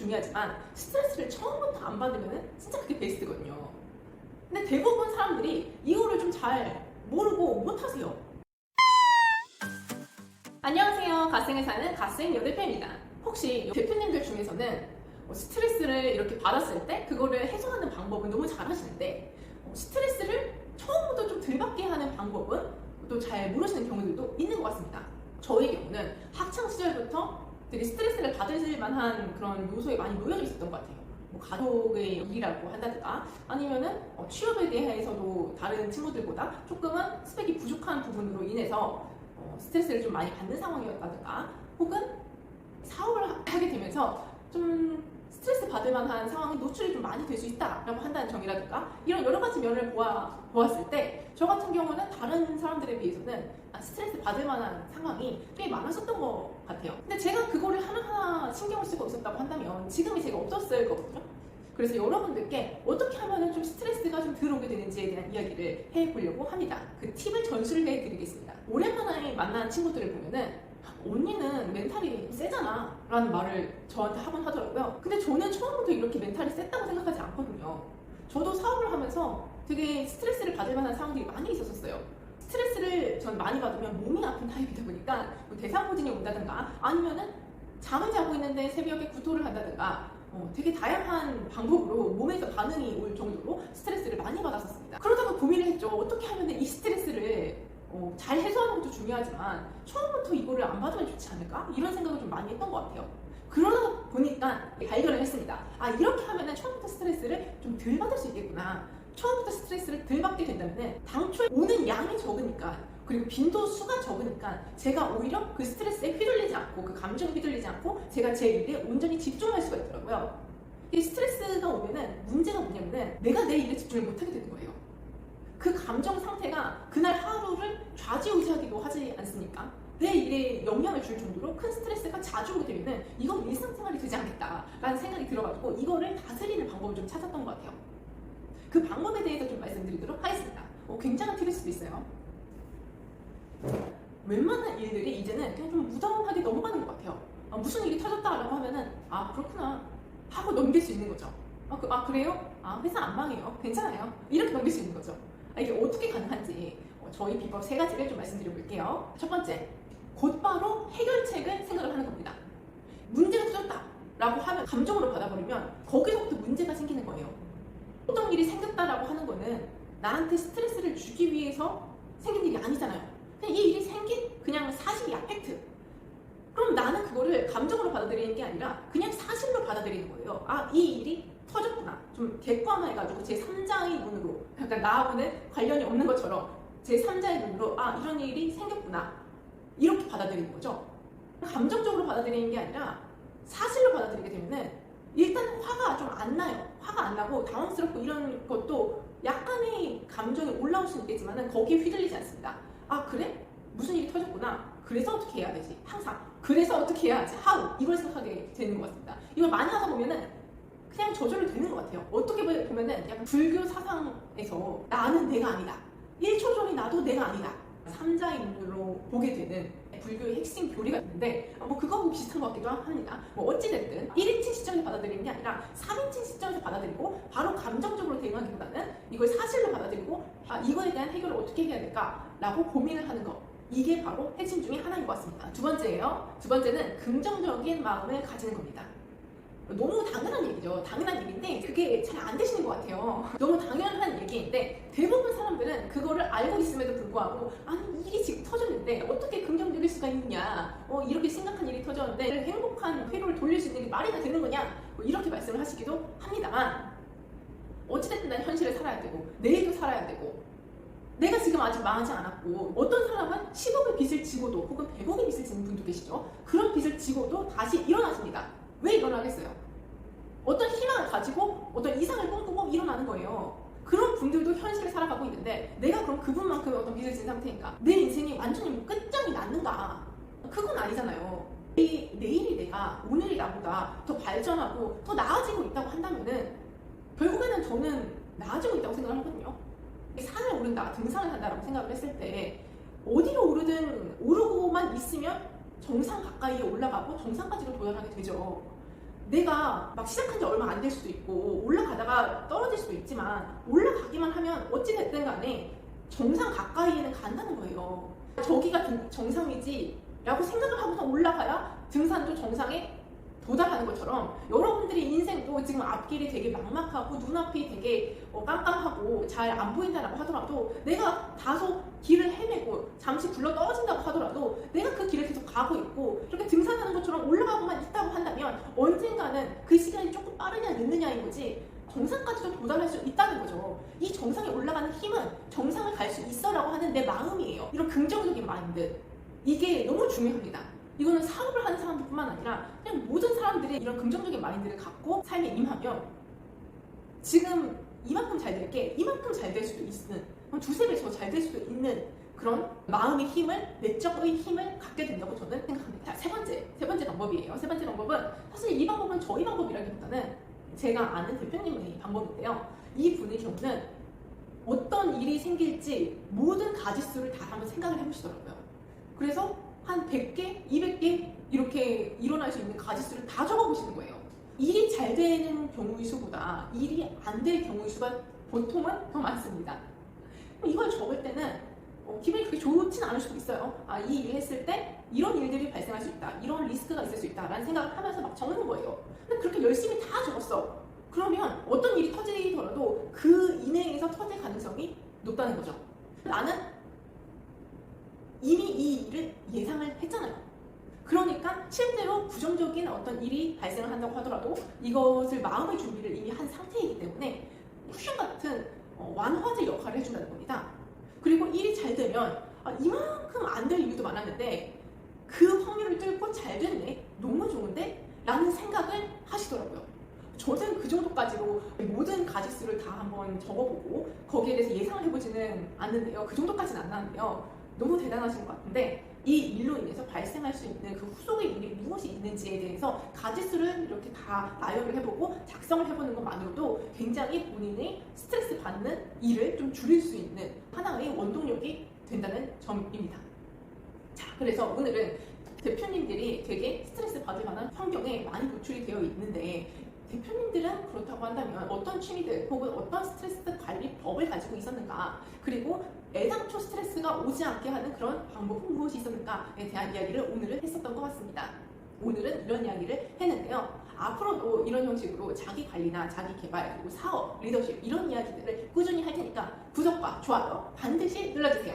중요하지만 스트레스를 처음부터 안 받으면 진짜 그게 베스트거든요. 근데 대부분 사람들이 이거를 좀 잘 모르고 못하세요. 안녕하세요. 갓생을 사는 갓생 여대표입니다. 혹시 대표님들 중에서는 스트레스를 이렇게 받았을 때 그거를 해소하는 방법은 너무 잘 하시는데 스트레스를 처음부터 좀 덜 받게 하는 방법은 또 잘 모르시는 경우들도 있는 것 같습니다. 저의 경우는 학창 시절부터 되게 스트레스를 받을 만한 그런 요소에 많이 놓여져 있었던 것 같아요. 뭐 가족의 일이라고 한다든가 아니면은 취업에 대해서도 다른 친구들보다 조금은 스펙이 부족한 부분으로 인해서 스트레스를 좀 많이 받는 상황이었다든가 혹은 사업을 하게 되면서 좀 스트레스 받을 만한 상황에 노출이 좀 많이 될 수 있다라고 한다는 점이라든가 이런 여러 가지 면을 보았을 때 저 같은 경우는 다른 사람들에 비해서는 스트레스 받을 만한 상황이 꽤 많았었던 것 같아요. 근데 제가 그거를 하나하나 신경을 쓰고 있었다고 한다면 지금이 제가 없었을 거거든요. 그래서 여러분들께 어떻게 하면 좀 스트레스가 좀 덜 오게 되는지에 대한 이야기를 해보려고 합니다. 그 팁을 전수를 해드리겠습니다. 오랜만에 만난 친구들을 보면은 언니는 멘탈이 세잖아 라는 말을 저한테 하곤 하더라고요. 근데 저는 처음부터 이렇게 멘탈이 셌다고 생각하지 않거든요. 저도 사업을 하면서 되게 스트레스를 받을 만한 상황들이 많이 있었어요. 스트레스를 전 많이 받으면 몸이 아픈 타입이다 보니까 뭐 대사부진이 온다든가 아니면은 잠을 자고 있는데 새벽에 구토를 한다든가 되게 다양한 방법으로 몸에서 반응이 올 정도로 스트레스를 많이 받았었습니다. 그러다가 고민을 했죠. 어떻게 하면 이 스트레스를 잘 해소하는 것도 중요하지만 처음부터 이거를 안 받으면 좋지 않을까? 이런 생각을 좀 많이 했던 것 같아요. 그러다 보니까 발견을 했습니다. 이렇게 하면 처음부터 스트레스를 좀 덜 받을 수 있겠구나. 처음부터 스트레스를 덜 받게 된다면 당초에 오는 양이 적으니까 그리고 빈도수가 적으니까 제가 오히려 그 스트레스에 휘둘리지 않고 그 감정에 휘둘리지 않고 제가 제 일에 온전히 집중할 수가 있더라고요. 이 스트레스가 오면은 문제가 뭐냐면은 내가 내 일에 집중을 못하게 되는 거예요. 그 감정 상태가 그날 하루를 좌지우지하기도 하지 않습니까? 내 일에 영향을 줄 정도로 큰 스트레스가 자주 오게 되면은 이건 일상생활이 되지 않겠다라는 생각이 들어가지고 이거를 다스리는 방법을 좀 찾았던 것 같아요. 그 방법에 대해서 좀 말씀드리도록 하겠습니다. 굉장한 팁일 수도 있어요. 웬만한 일들이 이제는 그냥 좀 무던하게 넘어가는 것 같아요. 무슨 일이 터졌다라고 하면은 그렇구나 하고 넘길 수 있는 거죠. 그래요? 회사 안 망해요. 괜찮아요. 이렇게 넘길 수 있는 거죠. 이게 어떻게 가능한지 저희 비법 3가지를 좀 말씀드려볼게요. 첫 번째, 곧바로 해결책을 생각을 하는 겁니다. 문제가 터졌다라고 하면 감정으로 받아버리면 거기서부터 문제가 생기는 거예요. 어떤 일이 생겼다라고 하는 거는 나한테 스트레스를 주기 위해서 생긴 일이 아니잖아요. 그냥 이 일이 생긴 그냥 사실이야, 팩트. 그럼 나는 그거를 감정으로 받아들이는 게 아니라 그냥 사실로 받아들이는 거예요. 이 일이 터졌구나. 좀 객관화해가지고 제3자의 눈으로 약간 나하고는 관련이 없는 것처럼 제3자의 눈으로 이런 일이 생겼구나. 이렇게 받아들이는 거죠. 감정적으로 받아들이는 게 아니라 사실로 받아들이게 되면은 일단 화가 좀 안 나요. 화가 안 나고 당황스럽고 이런 것도 약간의 감정이 올라올 수는 있겠지만은 거기에 휘둘리지 않습니다. 그래? 무슨 일이 터졌구나. 그래서 어떻게 해야 되지? 항상 그래서 어떻게 해야 하지? how 이걸 생각하게 되는 것 같습니다. 이걸 많이 하다 보면은 그냥 저절로 되는 것 같아요. 어떻게 보면은 약간 불교 사상에서 나는 내가 아니다. 1초 전에 나도 내가 아니다. 3자의 눈으로 보게 되는 불교의 핵심 교리가 있는데 그거하고 비슷한 것 같기도 합니다. 어찌됐든 1인칭 시점에서 받아들이는 게 아니라 3인칭 시점에서 받아들이고 바로 감정적으로 대응하기보다는 이걸 사실로 받아들이고 이거에 대한 해결을 어떻게 해야 될까라고 고민을 하는 것. 이게 바로 핵심 중에 하나인 것 같습니다. 두 번째예요. 두 번째는 긍정적인 마음을 가지는 겁니다. 너무 당연한 얘기죠. 당연한 얘기인데 그게 잘 안 되시는 것 같아요. 너무 당연한 얘기인데 대부분 사람들은 그거를 알고 있음에도 불구하고 일이 지금 터졌는데 어떻게 긍정적일 수가 있느냐, 이렇게 심각한 일이 터졌는데 행복한 회로를 돌릴 수 있는 게 말이 다 되는 거냐, 이렇게 말씀을 하시기도 합니다만 어찌됐든 난 현실을 살아야 되고 내일도 살아야 되고 내가 지금 아직 망하지 않았고 어떤 사람은 10억의 빚을 지고도 혹은 100억의 빚을 지는 분도 계시죠. 그런 빚을 지고도 다시 일어나십니다. 왜 일어나겠어요? 어떤 희망을 가지고 어떤 이상을 꿈꾸고 일어나는 거예요. 그런 분들도 현실을 살아가고 있는데 내가 그럼 그분만큼 어떤 빚을 진 상태인가? 내 인생이 완전히 끝장이 났는가? 그건 아니잖아요. 내일이 내가 오늘이 나보다 더 발전하고 더 나아지고 있다고 한다면은 결국에는 저는 나아지고 있다고 생각을 하거든요. 산을 오른다, 등산을 한다라고 생각을 했을 때 어디로 오르든 오르고만 있으면 정상 가까이에 올라가고 정상까지도 도달하게 되죠. 내가 막 시작한 지 얼마 안 될 수도 있고 올라가다가 떨어질 수도 있지만 올라가기만 하면 어찌 됐든 간에 정상 가까이에는 간다는 거예요. 저기가 정상이지 라고 생각을 하고서 올라가야 등산도 정상에 도달하는 것처럼 여러분들의 인생도 지금 앞길이 되게 막막하고 눈앞이 되게 깜깜하고 잘 안 보인다라고 하더라도 내가 다소 길을 헤매고 잠시 굴러 떨어진다고 하더라도 내가 그 길을 계속 가고 있고 그렇게 등산하는 것처럼 올라가고만 있다고 한다면 언젠가는 그 시간이 조금 빠르냐 늦느냐인 거지 정상까지도 도달할 수 있다는 거죠. 이 정상에 올라가는 힘은 정상을 갈 수 있어라고 하는 내 마음이에요. 이런 긍정적인 마인드, 이게 너무 중요합니다. 이거는 사업을 하는 사람들뿐만 아니라 그냥 모든 사람들이 이런 긍정적인 마인드를 갖고 삶에 임하면 지금 이만큼 잘 될게 이만큼 잘 될 수도 있는, 두세 배 더 잘 될 수도 있는 그런 마음의 힘을, 내적의 힘을 갖게 된다고 저는 생각합니다. 자, 세 번째 방법이에요. 세 번째 방법은 사실 이 방법은 저희 방법이라기보다는 제가 아는 대표님의 방법인데요. 이 분의 경우는 어떤 일이 생길지 모든 가지수를 다 한번 생각을 해보시더라고요. 그래서 한 100개, 200개 이렇게 일어날 수 있는 가지수를 다 적어보시는 거예요. 일이 잘 되는 경우의 수보다 일이 안 될 경우의 수가 보통은 더 많습니다. 이걸 적을 때는 기분이 그렇게 좋지는 않을 수도 있어요. 이 일을 했을 때 이런 일들이 발생할 수 있다, 이런 리스크가 있을 수 있다 라는 생각을 하면서 막 적는 거예요. 근데 그렇게 열심히 다 적었어. 그러면 어떤 일이 터지더라도 그 인해에서 터질 가능성이 높다는 거죠. 나는 이미 이 일을 예상을 했잖아요. 그러니까 실제로 부정적인 어떤 일이 발생을 한다고 하더라도 이것을 마음의 준비를 이미 한 상태이기 때문에 쿠션 같은 완화제 역할을 해준다는 겁니다. 그리고 일이 잘 되면 이만큼 안 될 이유도 많았는데 그 확률을 뚫고 잘 됐네, 너무 좋은데? 라는 생각을 하시더라고요. 저는 그 정도까지로 모든 가지수를 다 한번 적어보고 거기에 대해서 예상을 해보지는 않는데요. 그 정도까지는 안 나는데요. 너무 대단하신 것 같은데 이 일로 인해서 발생할 수 있는 그 후속의 일이 무엇이 있는지에 대해서 가지수를 이렇게 다 나열을 해보고 작성을 해보는 것만으로도 굉장히 본인이 스트레스 받는 일을 좀 줄일 수 있는 하나의 원동력이 된다는 점입니다. 자, 그래서 오늘은 대표님들이 되게 스트레스 받을 만한 환경에 많이 노출이 되어 있는데 대표님들은 그렇다고 한다면 어떤 취미들 혹은 어떤 스트레스 관리법을 가지고 있었는가, 그리고 애당초 스트레스가 오지 않게 하는 그런 방법은 무엇이 있었는가에 대한 이야기를 오늘은 했었던 것 같습니다. 오늘은 이런 이야기를 했는데요. 앞으로도 이런 형식으로 자기 관리나 자기 개발, 그리고 사업, 리더십 이런 이야기들을 꾸준히 할 테니까 구독과 좋아요 반드시 눌러주세요.